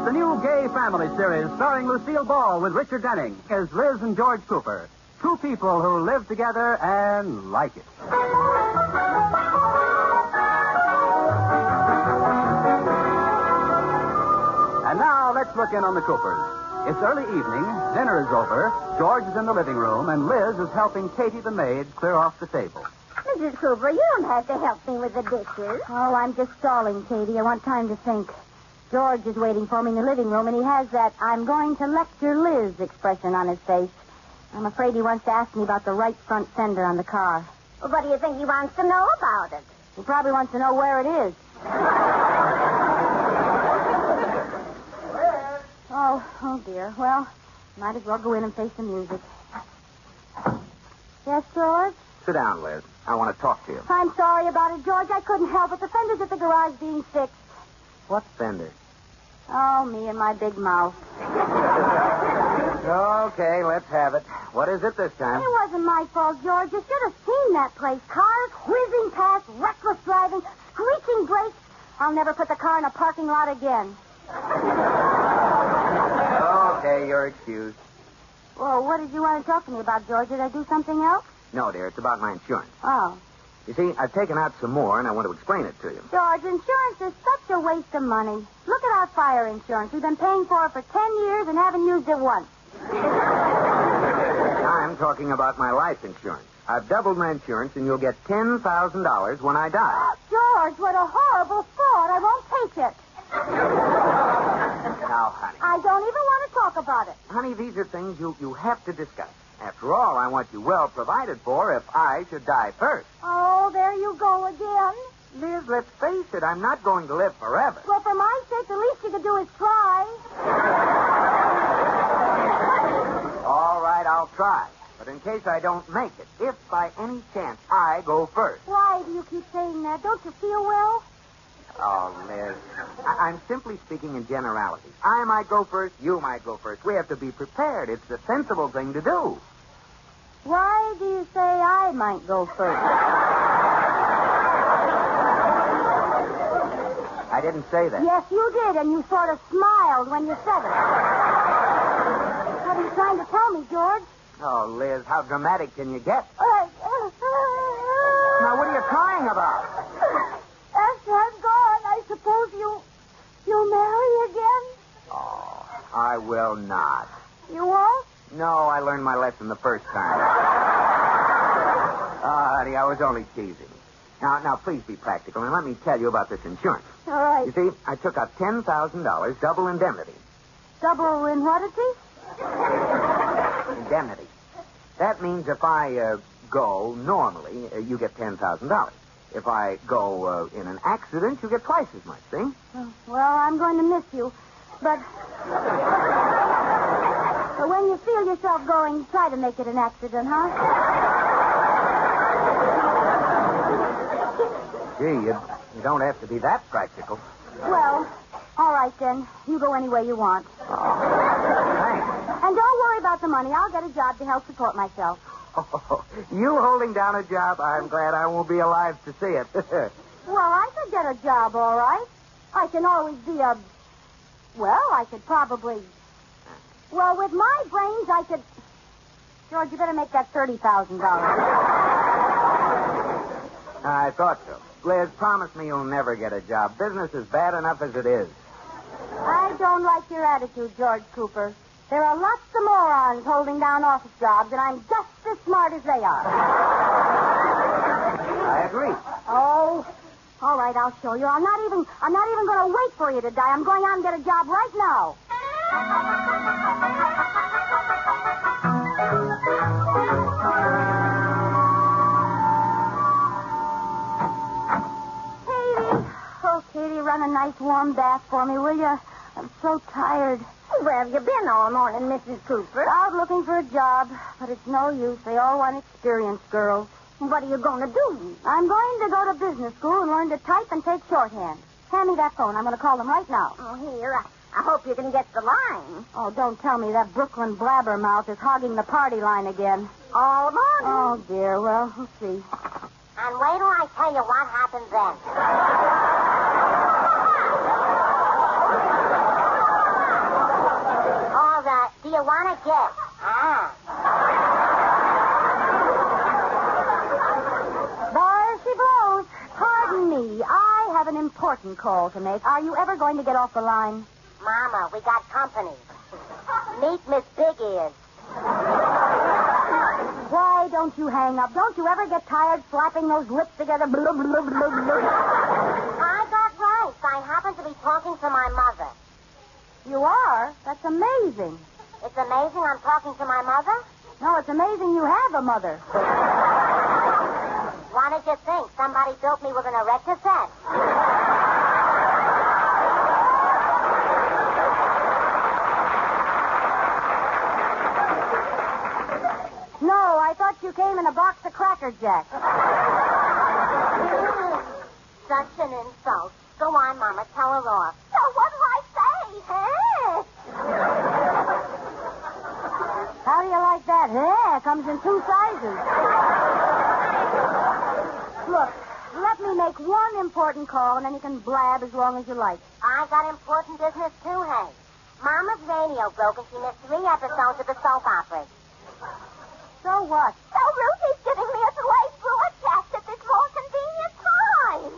The new gay family series starring Lucille Ball with Richard Denning is Liz and George Cooper. Two people who live together and like it. And now let's look in on the Coopers. It's early evening, dinner is over, George is in the living room, and Liz is helping Katie the maid clear off the table. Mrs. Cooper, you don't have to help me with the dishes. Oh, I'm just stalling, Katie. I want time to think. George is waiting for me in the living room, and he has that I'm going to lecture Liz expression on his face. I'm afraid he wants to ask me about the right front fender on the car. Well, what do you think he wants to know about it? He probably wants to know where it is. Oh, dear. Well, might as well go in and face the music. Yes, George? Sit down, Liz. I want to talk to you. I'm sorry about it, George. I couldn't help it. The fender's at the garage being fixed. What fender? Oh, me and my big mouth. Okay, let's have it. What is it this time? It wasn't my fault, George. You should have seen that place. Cars whizzing past, reckless driving, screeching brakes. I'll never put the car in a parking lot again. Okay, you're excused. Well, what did you want to talk to me about, George? Did I do something else? No, dear, it's about my insurance. Oh. You see, I've taken out some more, and I want to explain it to you. George, insurance is such a waste of money. Look at our fire insurance. We've been paying for it for 10 years and haven't used it once. I'm talking about my life insurance. I've doubled my insurance, and you'll get $10,000 when I die. George, what a horrible thought. I won't take it. Now, honey. I don't even want to talk about it. Honey, these are things you have to discuss. After all, I want you well provided for if I should die first. Oh, there you go again. Liz, let's face it, I'm not going to live forever. Well, for my sake, the least you could do is try. All right, I'll try. But in case I don't make it, if by any chance I go first. Why do you keep saying that? Don't you feel well? Oh, Liz, I'm simply speaking in generalities. I might go first, you might go first. We have to be prepared. It's the sensible thing to do. Why do you say I might go first? I didn't say that. Yes, you did, and you sort of smiled when you said it. What are you trying to tell me, George? Oh, Liz, how dramatic can you get? Now, what are you crying about? After I'm gone, I suppose you'll marry again? Oh, I will not. You won't? No, I learned my lesson the first time. Honey, I was only teasing. Now, please be practical, and let me tell you about this insurance. All right. You see, I took out $10,000, double indemnity. Double in what it is? Indemnity. That means if I go normally, you get $10,000. If I go in an accident, you get twice as much, see? Well, I'm going to miss you. But when you feel yourself going, try to make it an accident, huh? Gee, you don't have to be that practical. Well, all right then. You go any way you want. Thanks. And don't worry about the money. I'll get a job to help support myself. Oh, you holding down a job? I'm glad I won't be alive to see it. Well, I could get a job, all right. I can always be I could probably... Well, with my brains, I could... George, you better make that $30,000. I thought so. Liz, promise me you'll never get a job. Business is bad enough as it is. I don't like your attitude, George Cooper. There are lots of morons holding down office jobs, and I'm just as smart as they are. I agree. Oh, all right, I'll show you. I'm not even going to wait for you to die. I'm going out and get a job right now. Katie, run a nice warm bath for me, will you? I'm so tired. Where have you been all morning, Mrs. Cooper? Out looking for a job, but it's no use. They all want experienced girls. What are you going to do? I'm going to go to business school and learn to type and take shorthand. Hand me that phone. I'm going to call them right now. Oh, here. I hope you can get the line. Oh, don't tell me that Brooklyn blabbermouth is hogging the party line again. All morning. Oh, dear. Well, we'll see. And wait till I tell you what happens then. you want to get? There she blows. Pardon me. I have an important call to make. Are you ever going to get off the line? Mama, we got company. Meet Miss Big Ears. Why don't you hang up? Don't you ever get tired slapping those lips together? Blah, blah, blah, blah, blah. I got rice. I happen to be talking to my mother. You are? That's amazing. It's amazing I'm talking to my mother? No, it's amazing you have a mother. What did you think? Somebody built me with an erector set. No, I thought you came in a box of Cracker Jacks. Such an insult. Go on, Mama. Tell her off. So what'll I say, huh? How do you like that? Yeah, it comes in 2 sizes. Look, let me make one important call, and then you can blab as long as you like. I got important business, too, hey. Mama's radio broke, and she missed 3 episodes of the soap opera. So what? So Ruthie's giving me a delayed broadcast at this more convenient time.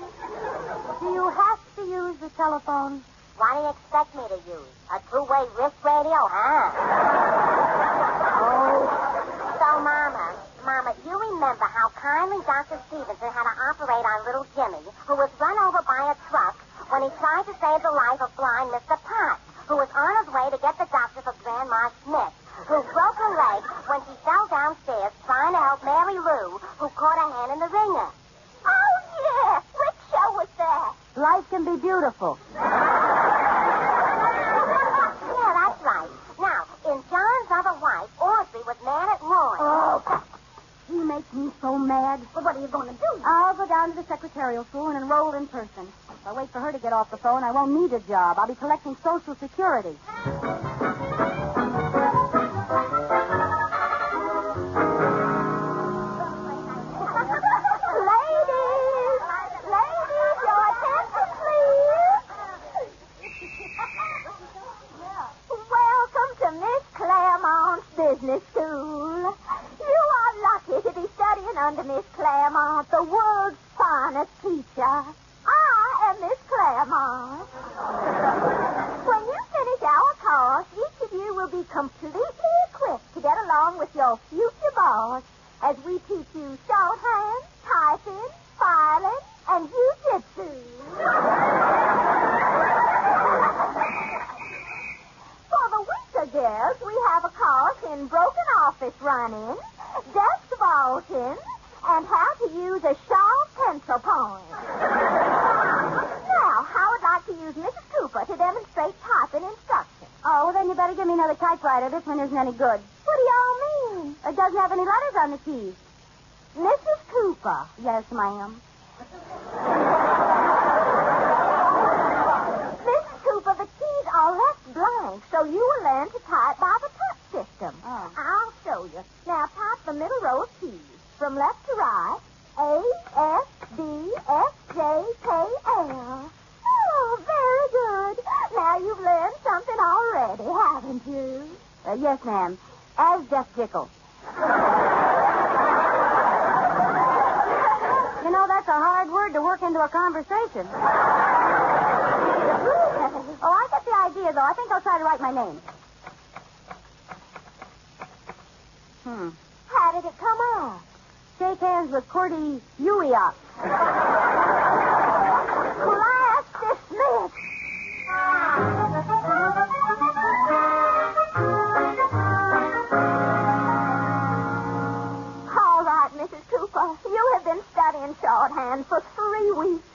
Do you have to use the telephone? What do you expect me to use? A 2-way wrist radio, huh? Oh. So, Mama, you remember how kindly Dr. Stevenson had to operate on little Jimmy, who was run over by a truck when he tried to save the life of blind Mr. Potts, who was on his way to get the doctor for Grandma Smith, who broke her leg when she fell downstairs trying to help Mary Lou, who caught her hand in the ringer. Oh, yeah. Which show was that? Life can be beautiful. Yeah, that's right. Now, in John's other wife, Audrey was mad at Roy. Oh, he makes me so mad. Well, what are you going to do? I'll go down to the Secretarial School and enroll in person. If I wait for her to get off the phone, I won't need a job. I'll be collecting Social Security. Ladies, your attention, please. Welcome to Miss Claremont's business school. You are lucky to be studying under Miss Claremont, the world's finest teacher. I am Miss Claremont. When you finish our course, each of you will be completely equipped to get along with your future boss as we teach you shorthand, typing, filing, and jiu-jitsu. For the weaker girls, we have a course in broken office running, desk vaulting, and how to use a sharp pencil point. Now, how would like to use Mrs. Cooper to demonstrate typing instructions? Oh, well, then you better give me another typewriter. This one isn't any good. What do y'all mean? It doesn't have any letters on the keys. Mrs. Cooper. Yes, ma'am. Mrs. Cooper, the keys are left blank, so you will learn to type by the touch system. Oh. I'll show you. Now, type the middle row of keys. From left to right, A, F, D, F, J, K, L. Oh, very good. Now you've learned something already, haven't you? Yes, ma'am. As Jeff Jickle. You know, that's a hard word to work into a conversation. Oh, I get the idea, though. I think I'll try to write my name. How did it come out? Shake hands with Cordy Uiot. Class dismissed. All right, Mrs. Cooper. You have been studying shorthand for 3 weeks.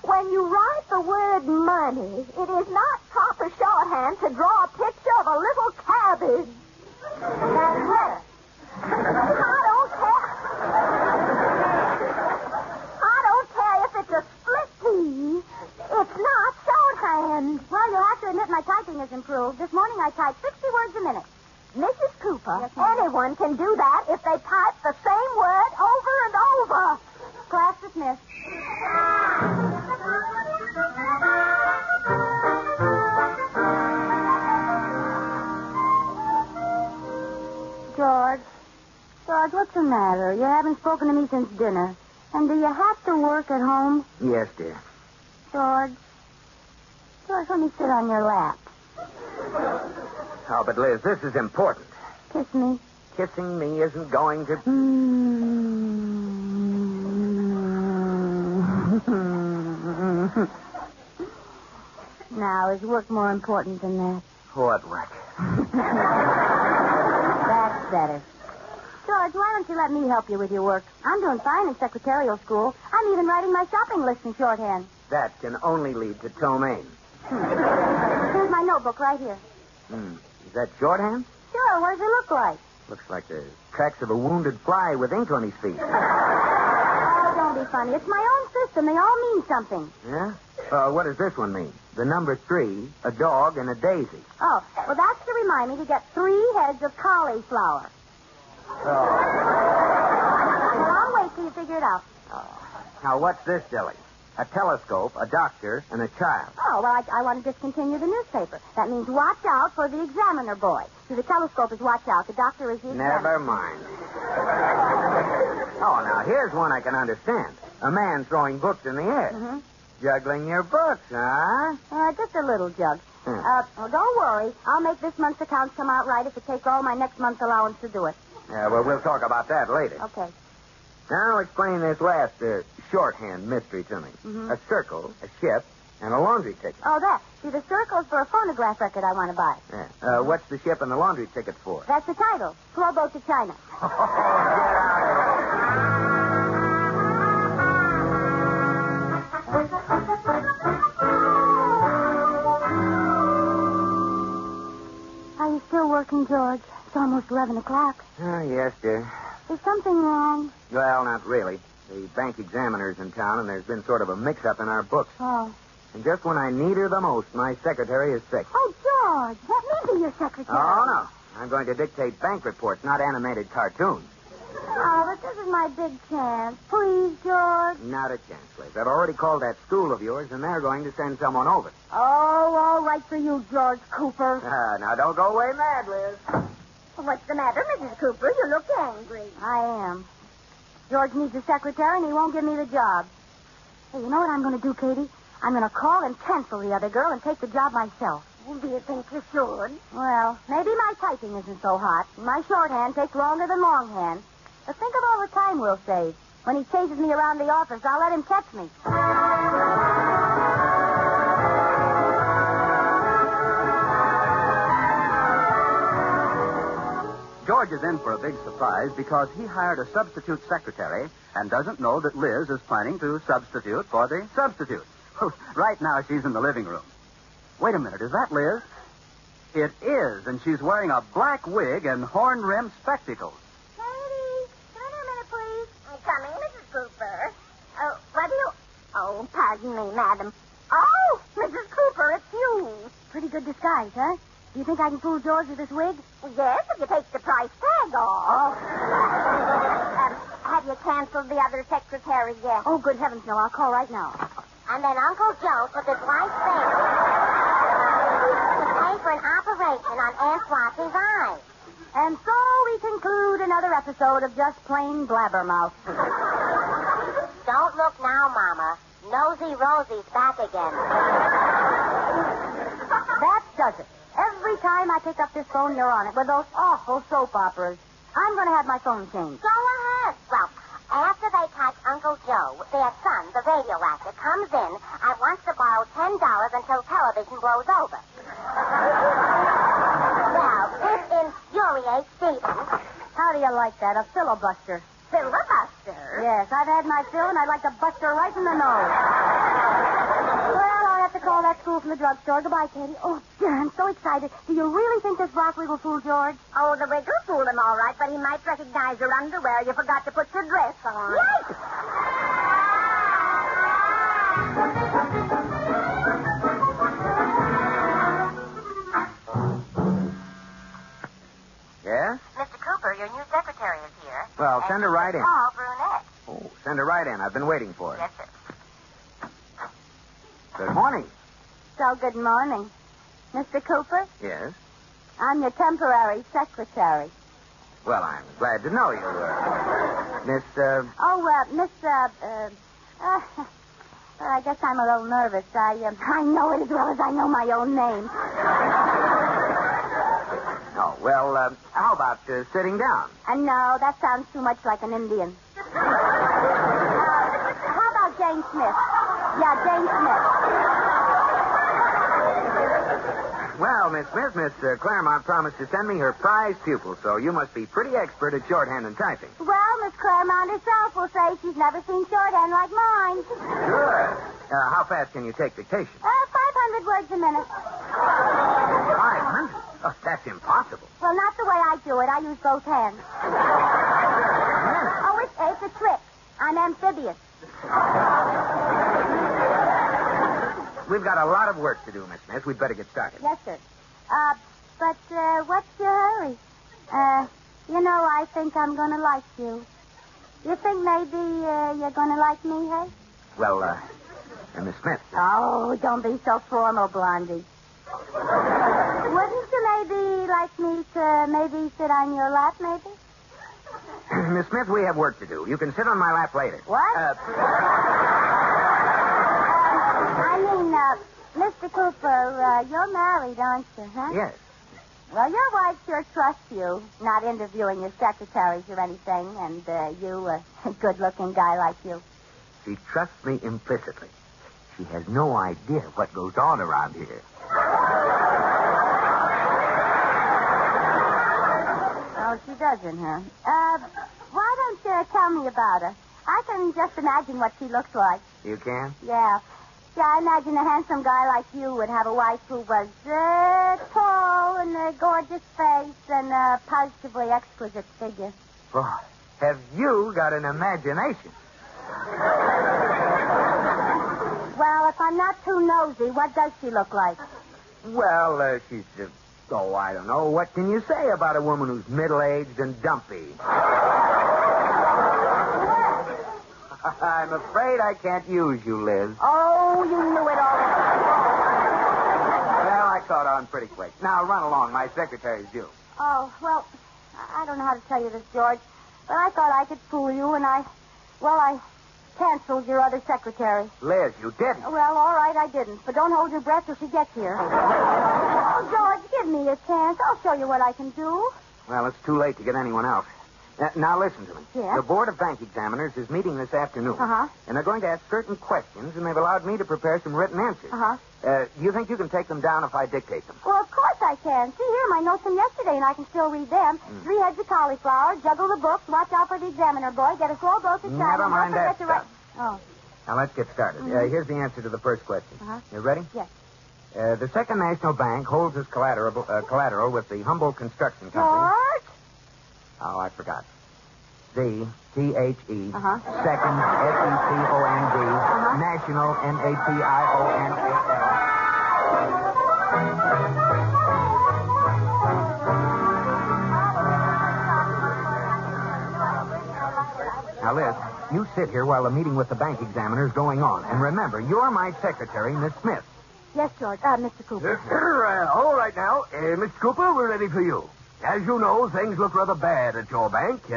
When you write the word money, it is not proper shorthand to draw a picture of a little cabbage. That's better. I don't care if it's a split pea. It's not shorthand. Well, you'll have to admit my typing has improved. This morning I typed 60 words a minute. Mrs. Cooper, Yes, ma'am. anyone can do that if they type the same word over and over. Class dismissed. George, what's the matter? You haven't spoken to me since dinner. And do you have to work at home? Yes, dear. George, let me sit on your lap. Oh, but Liz, this is important. Kiss me. Kissing me isn't going to... Now, is work more important than that? What work? That's better. George, why don't you let me help you with your work? I'm doing fine in Secretarial School. I'm even writing my shopping list in shorthand. That can only lead to ptomaine. Here's my notebook right here. Is that shorthand? Sure, what does it look like? Looks like the tracks of a wounded fly with ink on his feet. Oh, don't be funny. It's my own system. They all mean something. Yeah? What does this one mean? The number 3, a dog, and a daisy. Oh, well, that's to remind me to get 3 heads of cauliflower. Oh. Well, I'll wait till you figure it out. Now, what's this, Dilly? A telescope, a doctor, and a child. Oh, well, I want to discontinue the newspaper. That means watch out for the examiner boy. See, the telescope is watch out. The doctor is the examiner. Never mind. Oh, now, here's one I can understand. A man throwing books in the air. Mm-hmm. Juggling your books, huh? Just a little jug. Well, don't worry. I'll make this month's accounts come out right if it takes all my next month's allowance to do it. Yeah, well, we'll talk about that later. Okay. Now explain this last shorthand mystery to me. Mm-hmm. A circle, a ship, and a laundry ticket. Oh, that. See, the circle's for a phonograph record I want to buy. Yeah. What's the ship and the laundry ticket for? That's the title. Slow Boat to China. Oh, get out Are you still working, George? It's almost 11 o'clock. Oh, yes, dear. Is something wrong? Well, not really. The bank examiner's in town, and there's been sort of a mix-up in our books. Oh. And just when I need her the most, my secretary is sick. Oh, George, let me be your secretary. Oh, no. I'm going to dictate bank reports, not animated cartoons. Oh, but this is my big chance. Please, George. Not a chance, Liz. I've already called that school of yours, and they're going to send someone over. Oh, all right for you, George Cooper. Now, don't go away mad, Liz. What's the matter, Mrs. Cooper? You look angry. I am. George needs a secretary, and he won't give me the job. Hey, you know what I'm going to do, Katie? I'm going to call and cancel the other girl and take the job myself. Do you think you should? Well, maybe my typing isn't so hot. My shorthand takes longer than longhand. But think of all the time we'll save. When he chases me around the office, I'll let him catch me. George is in for a big surprise because he hired a substitute secretary and doesn't know that Liz is planning to substitute for the substitute. Right now, she's in the living room. Wait a minute, is that Liz? It is, and she's wearing a black wig and horn-rimmed spectacles. Katie, come in a minute, please. I'm coming, Mrs. Cooper. What do you... Oh, pardon me, madam. Oh, Mrs. Cooper, it's you. Pretty good disguise, huh? Do you think I can fool George with this wig? Yes, if you take the price tag off. Have you canceled the other secretary yet? Oh, good heavens, no. I'll call right now. And then Uncle Joe took his wife's face to pay for an operation on Aunt Flossie's eyes. And so we conclude another episode of Just Plain Blabbermouth. Don't look now, Mama. Nosy Rosie's back again. That does it. Every time I pick up this phone, you're on it with those awful soap operas. I'm going to have my phone changed. Go ahead. Well, after they catch Uncle Joe, their son, the radio actor, comes in and wants to borrow $10 until television blows over. Well, this infuriates Stephen. How do you like that? A filibuster. Filibuster? Yes, I've had my fill, and I'd like to bust her right in the nose. Well, I'll have to call that school from the drugstore. Goodbye, Katie. Oh, dear, I'm so excited. Do you really think this broccoli will fool George? Oh, the wig will fool him all right, but he might recognize your underwear. You forgot to put your dress on. Yes! Yes? Mr. Cooper, your new secretary is here. Well, send her right in. Tall brunette. Oh, send her right in. I've been waiting for her. Yes, sir. Good morning. So, good morning. Mr. Cooper, Yes? I'm your temporary secretary. Well, I'm glad to know you. Miss, I guess I'm a little nervous. I know it as well as I know my own name. Oh, well, how about sitting down? No, that sounds too much like an Indian. How about Jane Smith? Yeah, Jane Smith. Well, Miss Smith, Miss Claremont promised to send me her prize pupil, so you must be pretty expert at shorthand and typing. Well, Miss Claremont herself will say she's never seen shorthand like mine. Good. How fast can you take dictation? 500 words a minute. 500? Oh, that's impossible. Well, not the way I do it. I use both hands. Oh, it's a trick. I'm amphibious. We've got a lot of work to do, Miss Smith. We'd better get started. Yes, sir. But what's your hurry? I think I'm going to like you. You think maybe you're going to like me, hey? Well, Miss Smith. Oh, don't be so formal, Blondie. Wouldn't you maybe like me to maybe sit on your lap, maybe? Miss Smith, we have work to do. You can sit on my lap later. What? Mr. Cooper, you're married, aren't you, huh? Yes. Well, your wife sure trusts you, not interviewing your secretaries or anything, and you, a good-looking guy like you. She trusts me implicitly. She has no idea what goes on around here. Oh, she doesn't, huh? Why don't you tell me about her? I can just imagine what she looks like. You can? Yeah. Yeah, I imagine a handsome guy like you would have a wife who was tall and a gorgeous face and a positively exquisite figure. Boy, have you got an imagination? Well, if I'm not too nosy, what does she look like? Well, she's, I don't know. What can you say about a woman who's middle-aged and dumpy? I'm afraid I can't use you, Liz. Oh, you knew it all. Well, I caught on pretty quick. Now, run along. My secretary's due. Oh, well, I don't know how to tell you this, George, but I thought I could fool you, and I canceled your other secretary. Liz, you didn't. Well, all right, I didn't, but don't hold your breath till she gets here. Oh, George, give me a chance. I'll show you what I can do. Well, it's too late to get anyone else. Now, listen to me. Yeah? The Board of Bank Examiners is meeting this afternoon. Uh-huh. And they're going to ask certain questions, and they've allowed me to prepare some written answers. Uh-huh. Do you think you can take them down if I dictate them? Well, of course I can. See here, my notes from yesterday, and I can still read them. 3 heads of cauliflower, juggle the books, watch out for the examiner boy, get a slow boat to shine. Never mind that stuff. Oh. Now, let's get started. Here's the answer to the first question. Uh-huh. You ready? Yes. The Second National Bank holds its collateral with the Humboldt Construction Company. George? Oh, I forgot. The T-H-E, Uh-huh. Second, S-E-C-O-N-D, National, N-A-T-I-O-N-A-L. Now, Liz, you sit here while the meeting with the bank examiner is going on. And remember, you're my secretary, Miss Smith. Yes, George. Mr. Cooper. All right now. Mr. Cooper, we're ready for you. As you know, things look rather bad at your bank.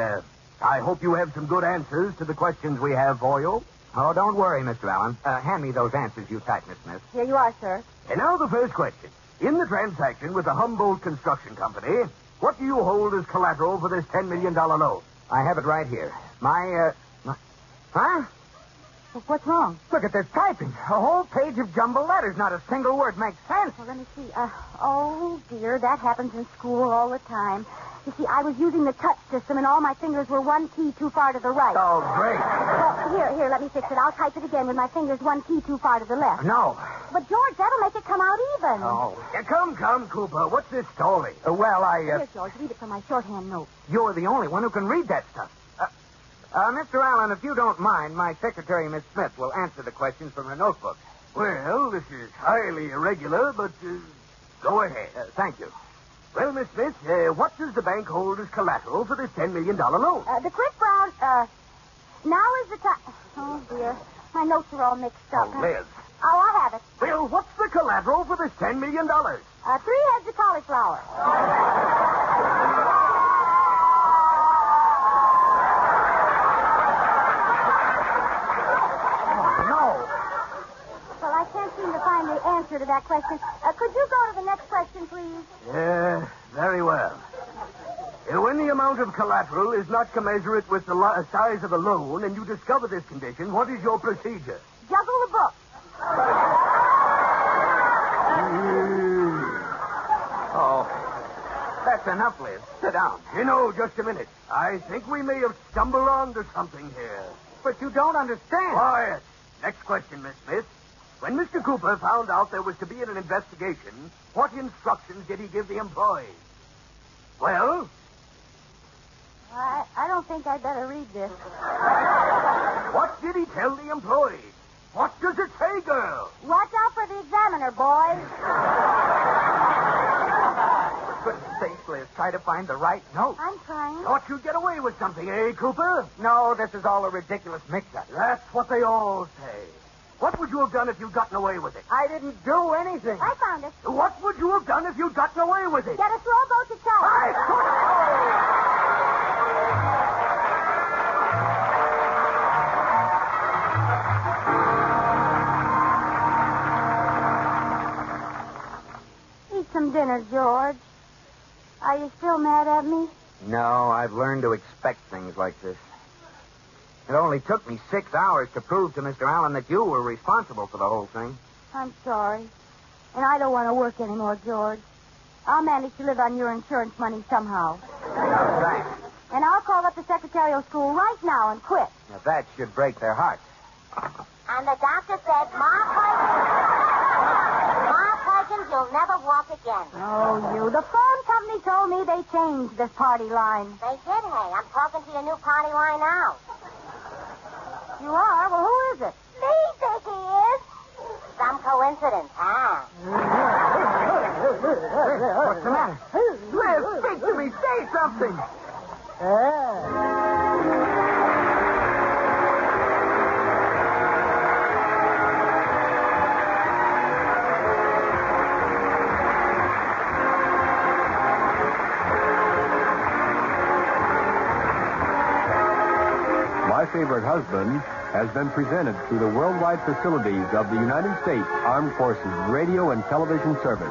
I hope you have some good answers to the questions we have for you. Oh, don't worry, Mr. Allen. Hand me those answers you typed, Miss Smith. Here you are, sir. And now the first question. In the transaction with the Humboldt Construction Company, what do you hold as collateral for this $10 million loan? I have it right here. Huh? What's wrong? Look at this typing. A whole page of jumbled letters. Not a single word makes sense. Well, let me see. Oh, dear, that happens in school all the time. You see, I was using the touch system, and all my fingers were one key too far to the right. Oh, great. Well, here, let me fix it. I'll type it again with my fingers one key too far to the left. No. But, George, that'll make it come out even. Oh. Come, Cooper. What's this story? Here, George, read it from my shorthand note. You're the only one who can read that stuff. Mr. Allen, if you don't mind, my secretary, Miss Smith, will answer the questions from her notebook. Well, this is highly irregular, but go ahead. Thank you. Well, Miss Smith, what does the bank hold as collateral for this $10 million loan? The quick brown, now is the time. Oh, dear. My notes are all mixed up. Oh, Liz. Oh, I have it. Well, what's the collateral for this $10 million? 3 heads of cauliflower. answer to that question. Could you go to the next question, please? Yeah, very well. When the amount of collateral is not commensurate with the size of the loan and you discover this condition, what is your procedure? Juggle the book. Oh, that's enough, Liz. Sit down. Just a minute. I think we may have stumbled onto something here. But you don't understand. Quiet. Next question, Miss Smith. When Mr. Cooper found out there was to be an investigation, what instructions did he give the employees? Well? I don't think I'd better read this. What did he tell the employees? What does it say, girl? Watch out for the examiner, boys. Good sake, Liz. Try to find the right note. I'm trying. Thought you'd get away with something, eh, Cooper? No, this is all a ridiculous mix-up. That's what they all say. What would you have done if you'd gotten away with it? I didn't do anything. I found it. What would you have done if you'd gotten away with it? Get a rowboat to town. Eat some dinner, George. Are you still mad at me? No, I've learned to expect things like this. It only took me 6 hours to prove to Mr. Allen that you were responsible for the whole thing. I'm sorry. And I don't want to work anymore, George. I'll manage to live on your insurance money somehow. No, thanks. And I'll call up the Secretarial School right now and quit. Now, that should break their hearts. And the doctor said, Ma Perkins, you'll never walk again. Oh, you. The phone company told me they changed this party line. They did, hey. I'm talking to your new party line now. You are? Well, who is it? Me, Dickie is. Some coincidence, huh? What's the matter? Liz, speak to me. Say something. My Favorite Husband has been presented through the worldwide facilities of the United States Armed Forces Radio and Television Service.